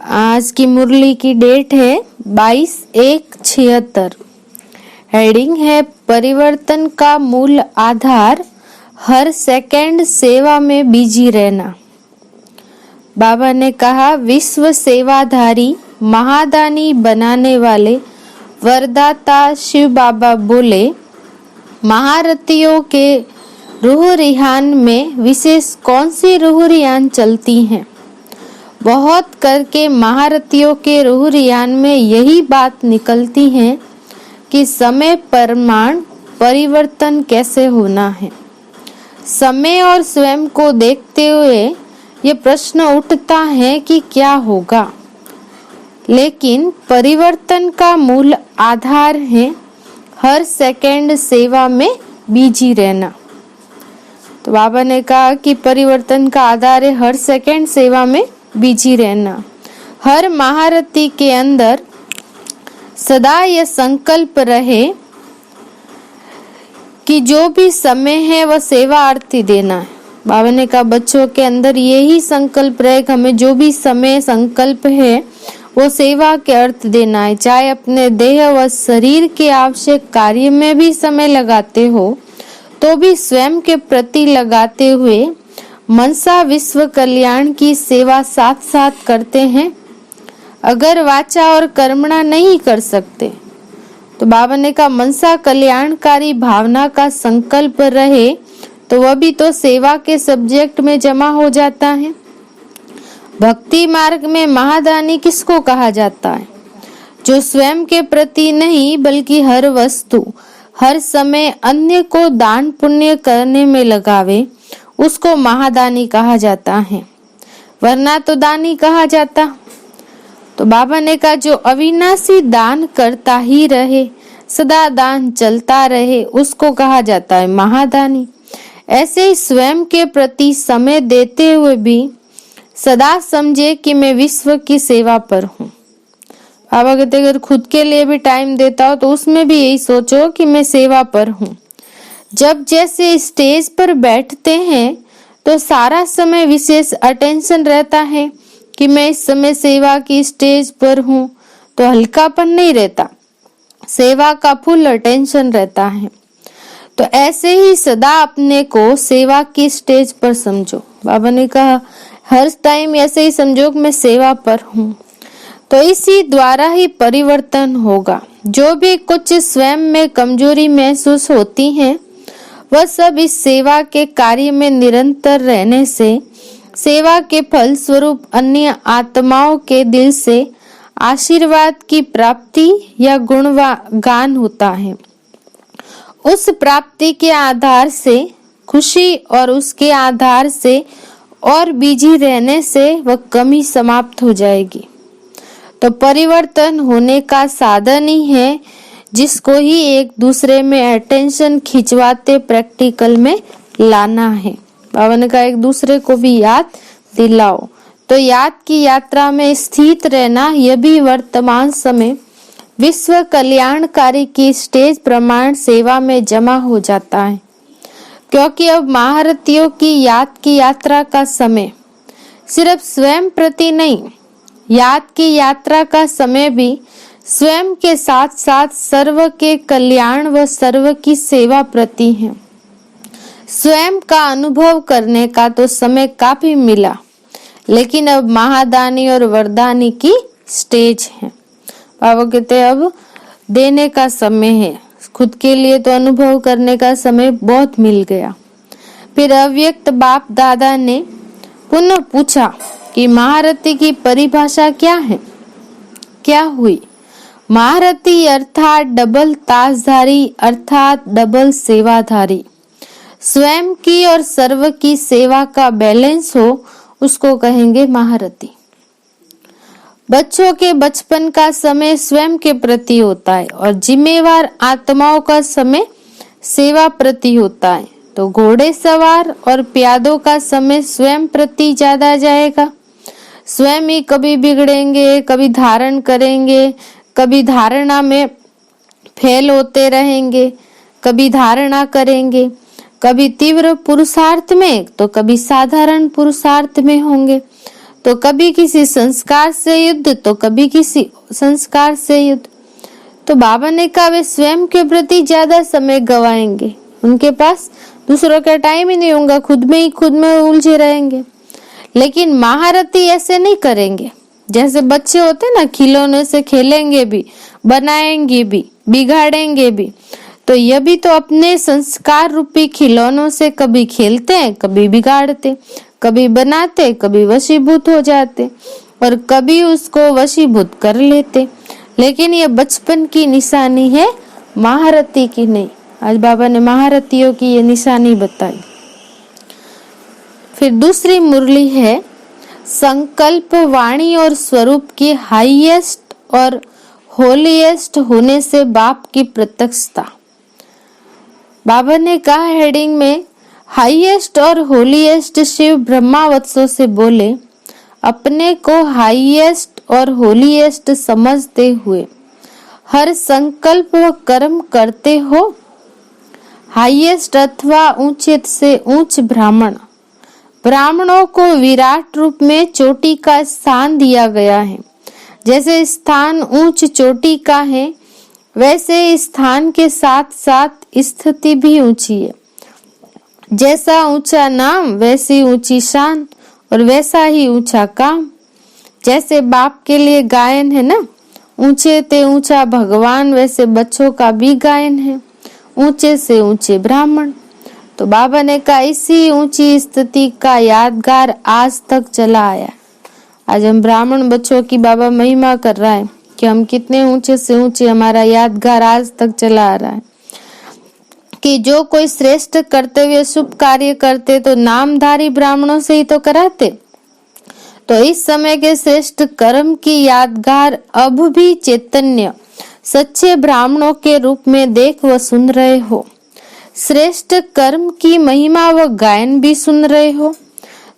आज की मुरली की डेट है 22/1/76। हेडिंग है परिवर्तन का मूल आधार, हर सेकंड सेवा में बिजी रहना। बाबा ने कहा, विश्व सेवाधारी महादानी बनाने वाले वरदाता शिव बाबा बोले, महारथियों के रूह रिहान में विशेष कौन सी रूह रिहान चलती हैं? बहुत करके महारथियों के रूह रिहान में यही बात निकलती है कि समय प्रमाण परिवर्तन कैसे होना है। समय और स्वयं को देखते हुए ये प्रश्न उठता है कि क्या होगा, लेकिन परिवर्तन का मूल आधार है हर सेकंड सेवा में बिजी रहना। तो बाबा ने कहा कि परिवर्तन का आधार है हर सेकंड सेवा में बिजी रहना। हर महारथी के अंदर सदा यह संकल्प रहे कि जो भी समय है वह सेवा आरती देना है। बाबा ने कहा बच्चों के अंदर यही संकल्प रहे कि हमें जो भी समय संकल्प है वो सेवा के अर्थ देना है। चाहे अपने देह व शरीर के आवश्यक कार्य में भी समय लगाते हो तो भी स्वयं के प्रति लगाते हुए मनसा विश्व कल्याण की सेवा साथ साथ करते हैं। अगर वाचा और कर्मणा नहीं कर सकते तो बाबा ने कहा मनसा कल्याणकारी भावना का संकल्प रहे तो वह भी तो सेवा के सब्जेक्ट में जमा हो जाता है। भक्ति मार्ग में महादानी किसको कहा जाता है? जो स्वयं के प्रति नहीं बल्कि हर वस्तु हर समय अन्य को दान पुण्य करने में लगावे, उसको महादानी कहा जाता है, वरना तो दानी कहा जाता। तो बाबा ने कहा जो अविनाशी दान करता ही रहे, सदा दान चलता रहे, उसको कहा जाता है महादानी। ऐसे ही स्वयं के प्रति समय देते हुए भी सदा समझे कि मैं विश्व की सेवा पर हूँ। बाबा कहते अगर खुद के लिए भी टाइम देता हो तो उसमें भी यही सोचो कि मैं सेवा पर हूँ। जब जैसे स्टेज पर बैठते हैं तो सारा समय विशेष अटेंशन रहता है कि मैं इस समय सेवा की स्टेज पर हूँ, तो हल्कापन नहीं रहता, सेवा का फुल अटेंशन रहता है। तो ऐसे ही सदा अपने को सेवा की स्टेज पर समझो। बाबा ने कहा हर टाइम ऐसे ही समझो कि मैं सेवा पर हूँ, तो इसी द्वारा ही परिवर्तन होगा। जो भी कुछ स्वयं में कमजोरी महसूस होती है वह सब इस सेवा के कार्य में निरंतर रहने से सेवा के फल स्वरूप अन्य आत्माओं के दिल से आशीर्वाद की प्राप्ति या गुणगान होता है। उस प्राप्ति के आधार से खुशी और उसके आधार से और बिजी रहने से वह कमी समाप्त हो जाएगी। तो परिवर्तन होने का साधन ही है जिसको ही एक दूसरे में अटेंशन खिंचवाते प्रैक्टिकल में लाना है। बाबा ने कहा एक दूसरे को भी याद दिलाओ। तो याद की यात्रा में स्थित रहना यह भी वर्तमान समय विश्व कल्याणकारी की स्टेज प्रमाण सेवा में जमा हो जाता है, क्योंकि अब महारथियों की याद की यात्रा का समय सिर्फ स्वयं प्रति नहीं, याद की यात्रा का समय भी स्वयं के साथ साथ सर्व के कल्याण व सर्व की सेवा प्रति है। स्वयं का अनुभव करने का तो समय काफी मिला, लेकिन अब महादानी और वरदानी की स्टेज है। बाबा कहते अब देने का समय है, खुद के लिए तो अनुभव करने का समय बहुत मिल गया। फिर अव्यक्त बाप दादा ने पुनः पूछा कि महारथी की परिभाषा क्या है? क्या हुई? महारथी अर्थात डबल ताजधारी अर्थात डबल सेवाधारी, स्वयं की और सर्व की सेवा का बैलेंस हो, उसको कहेंगे महारथी। बच्चों के बचपन का समय स्वयं के प्रति होता है और जिम्मेवार आत्माओं का समय सेवा प्रति होता है। तो घोड़े सवार और प्यादों का समय स्वयं प्रति ज्यादा जाएगा। स्वयं ही कभी बिगड़ेंगे, कभी धारण करेंगे, कभी धारणा में फेल होते रहेंगे, कभी धारणा करेंगे, कभी तीव्र पुरुषार्थ में तो कभी साधारण पुरुषार्थ में होंगे। तो कभी किसी संस्कार से युद्ध, तो कभी किसी संस्कार से युद्ध। तो बाबा ने कहा वे स्वयं के प्रति ज्यादा समय गवाएंगे, उनके पास दूसरों का टाइम ही नहीं होगा, खुद में उलझे रहेंगे। लेकिन महारथी ऐसे नहीं करेंगे। जैसे बच्चे होते ना, खिलौने से खेलेंगे भी, बनाएंगे भी, बिगाड़ेंगे भी। तो यह भी तो अपने संस्कार रूपी खिलौनों से कभी खेलते हैं, कभी बिगाड़ते, कभी बनाते, कभी वशीभूत हो जाते और कभी उसको वशीभूत कर लेते। लेकिन ये बचपन की निशानी है, महारथी की नहीं। आज बाबा ने महारथियों की ये निशानी बताई। फिर दूसरी मुरली है संकल्प वाणी और स्वरूप की हाईएस्ट और होलीएस्ट होने से बाप की प्रत्यक्षता। बाबा ने कहा हेडिंग में, हाईएस्ट और होलीएस्ट शिव ब्रह्मावत्सों से बोले, अपने को हाईएस्ट और होलीएस्ट समझते हुए हर संकल्प व कर्म करते हो। हाईएस्ट अथवा ऊंचे से ऊंच ब्राह्मण, ब्राह्मणों को विराट रूप में चोटी का स्थान दिया गया है। जैसे स्थान ऊंच चोटी का है, वैसे स्थान के साथ साथ स्थिति भी ऊंची है। जैसा ऊंचा नाम वैसी ऊंची शान और वैसा ही ऊंचा काम। जैसे बाप के लिए गायन है ना, ऊंचे ते ऊंचा भगवान, वैसे बच्चों का भी गायन है, ऊंचे से ऊंचे ब्राह्मण। तो बाबा ने कहा इसी ऊंची स्थिति का यादगार आज तक चला आया। आज हम ब्राह्मण बच्चों की बाबा महिमा कर रहा है कि हम कितने ऊंचे से ऊंचे, हमारा यादगार आज तक चला आ रहा है कि जो कोई श्रेष्ठ कर्तव्य शुभ कार्य करते तो नामधारी ब्राह्मणों से ही तो कराते। तो इस समय के श्रेष्ठ कर्म की यादगार अब भी चैतन्य सच्चे ब्राह्मणों के रूप में देख व सुन रहे हो। श्रेष्ठ कर्म की महिमा व गायन भी सुन रहे हो,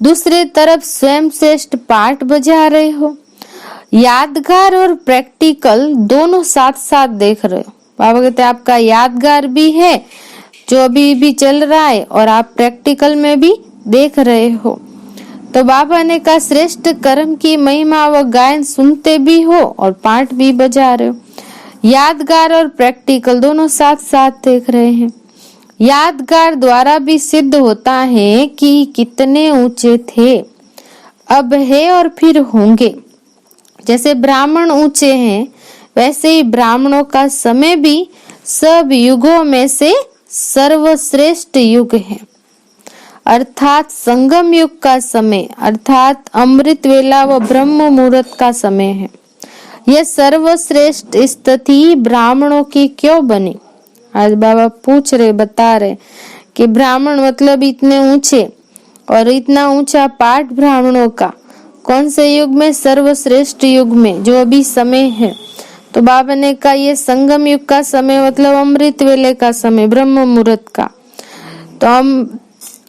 दूसरे तरफ स्वयं श्रेष्ठ पाठ बजा रहे हो। यादगार और प्रैक्टिकल दोनों साथ साथ देख रहे हो। बाबा कहते आपका यादगार भी है जो अभी भी चल रहा है और आप प्रैक्टिकल में भी देख रहे हो। तो बाबा ने कहा श्रेष्ठ कर्म की महिमा व गायन सुनते भी हो और पाठ भी बजा रहे हो। यादगार और प्रैक्टिकल दोनों साथ साथ देख रहे हैं। यादगार द्वारा भी सिद्ध होता है कि कितने ऊंचे थे, अब है और फिर होंगे। जैसे ब्राह्मण ऊंचे हैं, वैसे ही ब्राह्मणों का समय भी सब युगों में से सर्वश्रेष्ठ युग है, अर्थात संगम युग का समय, अर्थात अमृत वेला व ब्रह्म मुहूर्त का समय है। यह सर्वश्रेष्ठ स्थिति ब्राह्मणों की क्यों बनी? आज बाबा पूछ रहे, बता रहे कि ब्राह्मण मतलब इतने ऊंचे और इतना ऊंचा पाठ ब्राह्मणों का कौन से युग में? सर्वश्रेष्ठ युग में, जो अभी समय है। तो बाबा ने कहा ये संगम युग का समय मतलब अमृत वेले का समय, ब्रह्म मुहूर्त का। तो हम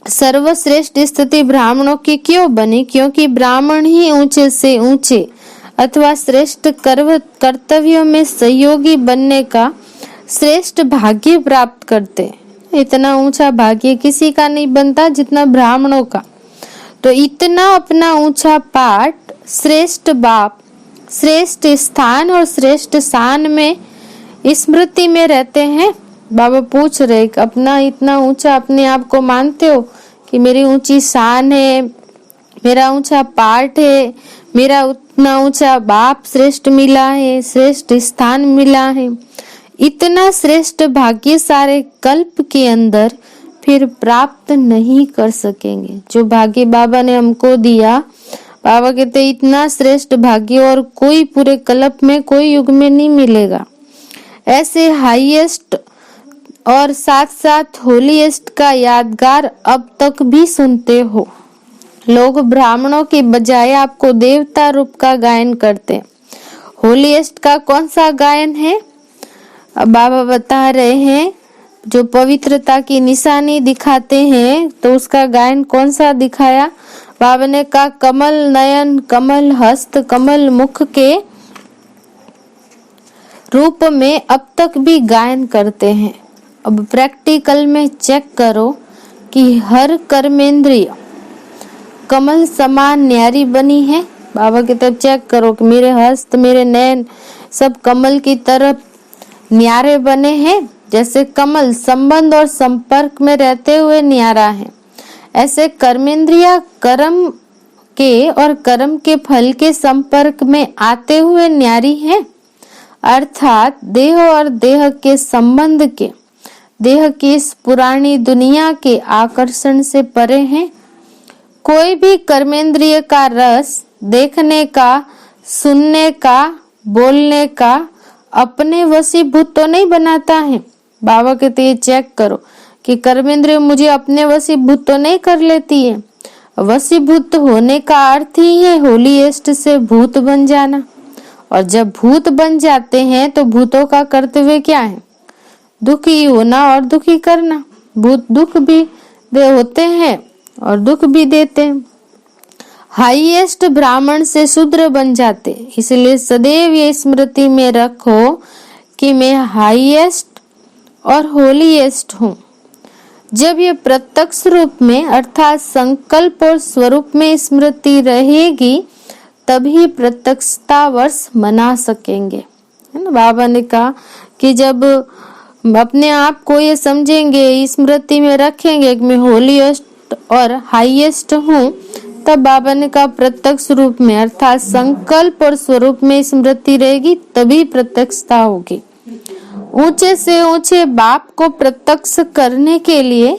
सर्वश्रेष्ठ स्थिति ब्राह्मणों की क्यों बनी? क्योंकि ब्राह्मण ही ऊंचे से ऊंचे अथवा श्रेष्ठ कर्तव्यों में सहयोगी बनने का श्रेष्ठ भाग्य प्राप्त करते। इतना ऊंचा भाग्य किसी का नहीं बनता जितना ब्राह्मणों का। तो इतना अपना ऊंचा पाठ, श्रेष्ठ बाप, श्रेष्ठ स्थान और श्रेष्ठ शान में स्मृति में रहते हैं। बाबा पूछ रहे अपना इतना ऊंचा अपने आप को मानते हो कि मेरी ऊंची शान है, मेरा ऊंचा पाठ है, मेरा उतना ऊंचा बाप श्रेष्ठ मिला है, श्रेष्ठ स्थान मिला है। इतना श्रेष्ठ भाग्य सारे कल्प के अंदर फिर प्राप्त नहीं कर सकेंगे। जो भाग्य बाबा ने हमको दिया, बाबा कहते इतना श्रेष्ठ भाग्य और कोई पूरे कल्प में, कोई युग में नहीं मिलेगा। ऐसे हाईएस्ट और साथ साथ होलीएस्ट का यादगार अब तक भी सुनते हो। लोग ब्राह्मणों के बजाय आपको देवता रूप का गायन करते। होलीएस्ट का कौन सा गायन है? अब बाबा बता रहे हैं, जो पवित्रता की निशानी दिखाते हैं तो उसका गायन कौन सा दिखाया? बाबा ने कहा कमल नयन, कमल हस्त, कमल मुख के रूप में अब तक भी गायन करते हैं। अब प्रैक्टिकल में चेक करो कि हर कर्मेंद्रिय कमल समान न्यारी बनी है। बाबा की तरफ चेक करो कि मेरे हस्त, मेरे नैन सब कमल की तरफ न्यारे बने हैं। जैसे कमल संबंध और संपर्क में रहते हुए न्यारा है, ऐसे कर्मेंद्रिया कर्म के और कर्म के फल के संपर्क में आते हुए न्यारी है। अर्थात देह और देह के संबंध के, देह की इस पुरानी दुनिया के आकर्षण से परे हैं। कोई भी कर्मेंद्रिय का रस देखने का, सुनने का, बोलने का अपने वशीभूत तो नहीं बनाता है। बाबा कहते ये चेक करो कि कर्मेंद्रिय मुझे अपने वशीभूत तो नहीं कर लेती है। वशीभूत होने का अर्थ ही है होलीएस्ट से भूत बन जाना। और जब भूत बन जाते हैं तो भूतों का कर्तव्य क्या है? दुखी होना और दुखी करना। भूत दुख भी दे होते हैं और दुख भी देते हैं। हाईएस्ट ब्राह्मण से शूद्र बन जाते, इसलिए सदैव ये स्मृति में रखो कि मैं हाईएस्ट और होलीएस्ट हूँ। जब ये प्रत्यक्ष रूप में अर्थात संकल्प और स्वरूप में स्मृति रहेगी तभी प्रत्यक्षता वर्ष मना सकेंगे, है ना। बाबा ने कहा कि जब अपने आप को ये समझेंगे, स्मृति में रखेंगे कि मैं होलीएस्ट और हाईएस्ट हूँ, तब बाबा ने कहा प्रत्यक्ष रूप में अर्थात संकल्प और स्वरूप में स्मृति रहेगी तभी प्रत्यक्षता होगी। ऊंचे से ऊंचे बाप को प्रत्यक्ष करने के लिए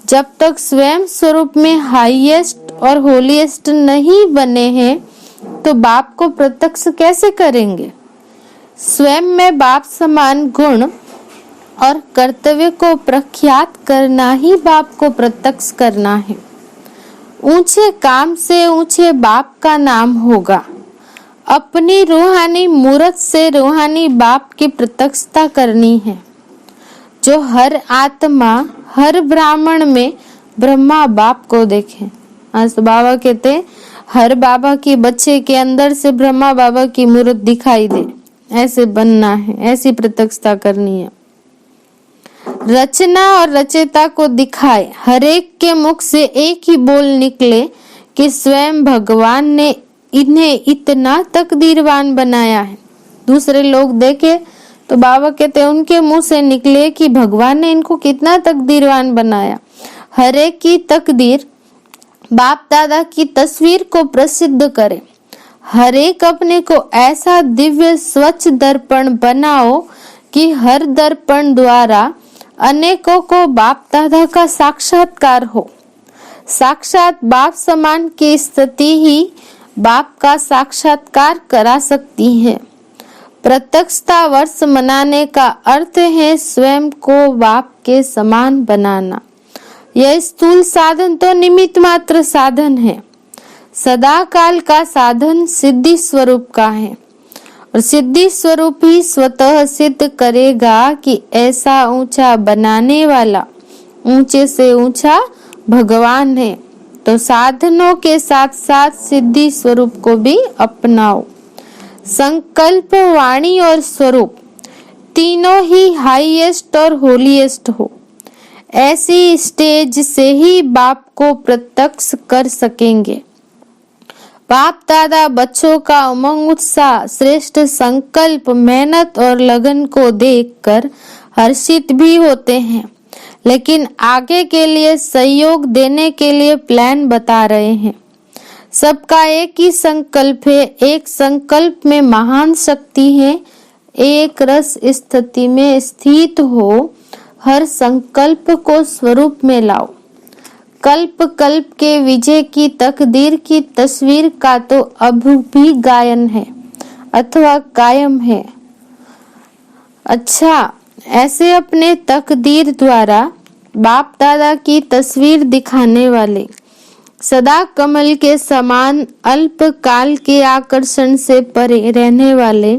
जब तक स्वयं स्वरूप में हाईएस्ट और होलीएस्ट नहीं बने हैं तो बाप को प्रत्यक्ष कैसे करेंगे? स्वयं में बाप समान गुण और कर्तव्य को प्रख्यात करना ही बाप को प्रत्यक्ष करना है। ऊंचे काम से ऊंचे बाप का नाम होगा। अपनी रूहानी मूरत से रूहानी बाप की प्रत्यक्षता करनी है। जो हर आत्मा, हर ब्राह्मण में ब्रह्मा बाप को देखे। आज तो बाबा कहते हर बाबा के बच्चे के अंदर से ब्रह्मा बाबा की मूर्त दिखाई दे, ऐसे बनना है, ऐसी प्रत्यक्षता करनी है। रचना और रचयिता को दिखाए, हर एक के मुख से एक ही बोल निकले कि स्वयं भगवान ने इन्हें इतना तकदीरवान बनाया है। दूसरे लोग देखे तो बाबा कहते हैं उनके मुंह से निकले कि भगवान ने इनको कितना तकदीरवान बनाया। हर एक की तकदीर बाप दादा की तस्वीर को प्रसिद्ध करे। हर एक अपने को ऐसा दिव्य स्वच्छ दर्पण बनाओ कि हर दर्पण द्वारा अनेकों को बाप दादा का साक्षात्कार हो। साक्षात बाप समान की स्थिति ही बाप का साक्षात्कार करा सकती है। प्रत्यक्षता वर्ष मनाने का अर्थ है स्वयं को बाप के समान बनाना। यह स्थूल साधन तो निमित्त मात्र साधन है। सदा काल का साधन सिद्धि स्वरूप का है और सिद्धि स्वरूप ही स्वतः सिद्ध करेगा कि ऐसा ऊंचा बनाने वाला ऊंचे से ऊंचा भगवान है। तो साधनों के साथ साथ सिद्धि स्वरूप को भी अपनाओ। संकल्प, वाणी और स्वरूप तीनों ही हाईएस्ट और होलीएस्ट हो। ऐसी स्टेज से ही बाप को प्रत्यक्ष कर सकेंगे। बाप दादा बच्चों का उमंग, उत्साह, श्रेष्ठ संकल्प, मेहनत और लगन को देखकर हर्षित भी होते हैं, लेकिन आगे के लिए सहयोग देने के लिए प्लान बता रहे हैं। सबका एक ही संकल्प है। एक संकल्प में महान शक्ति है। एक रस स्थिति में स्थित हो। हर संकल्प को स्वरूप में लाओ। कल्प कल्प के विजय की तकदीर की तस्वीर का तो अब भी गायन है अथवा कायम है। अच्छा, ऐसे अपने तकदीर द्वारा बाप दादा की तस्वीर दिखाने वाले, सदा कमल के समान अल्प काल के आकर्षण से परे रहने वाले,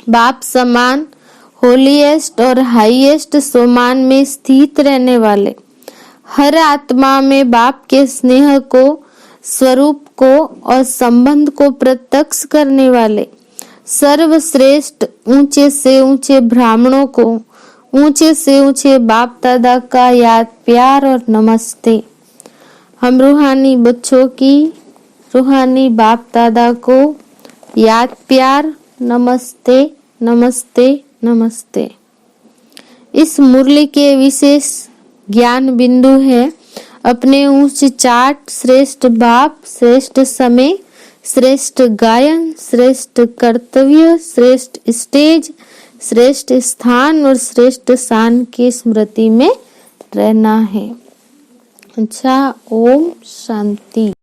बाप समान होलीएस्ट और हाईएस्ट सोमान में स्थित रहने वाले, हर आत्मा में बाप के स्नेह को, स्वरूप को और संबंध को प्रत्यक्ष करने वाले, सर्वश्रेष्ठ ऊंचे से ऊंचे ब्राह्मणों को ऊंचे से ऊंचे बाप दादा का याद, प्यार और नमस्ते। हम रूहानी बच्चों की रूहानी बाप दादा को याद प्यार नमस्ते नमस्ते नमस्ते। इस मुरली के विशेष ज्ञान बिंदु है अपने उच्च चाट श्रेष्ठ बाप, श्रेष्ठ समय, श्रेष्ठ गायन, श्रेष्ठ कर्तव्य, श्रेष्ठ स्टेज, श्रेष्ठ स्थान और श्रेष्ठ शान की स्मृति में रहना है। अच्छा, ओम शांति।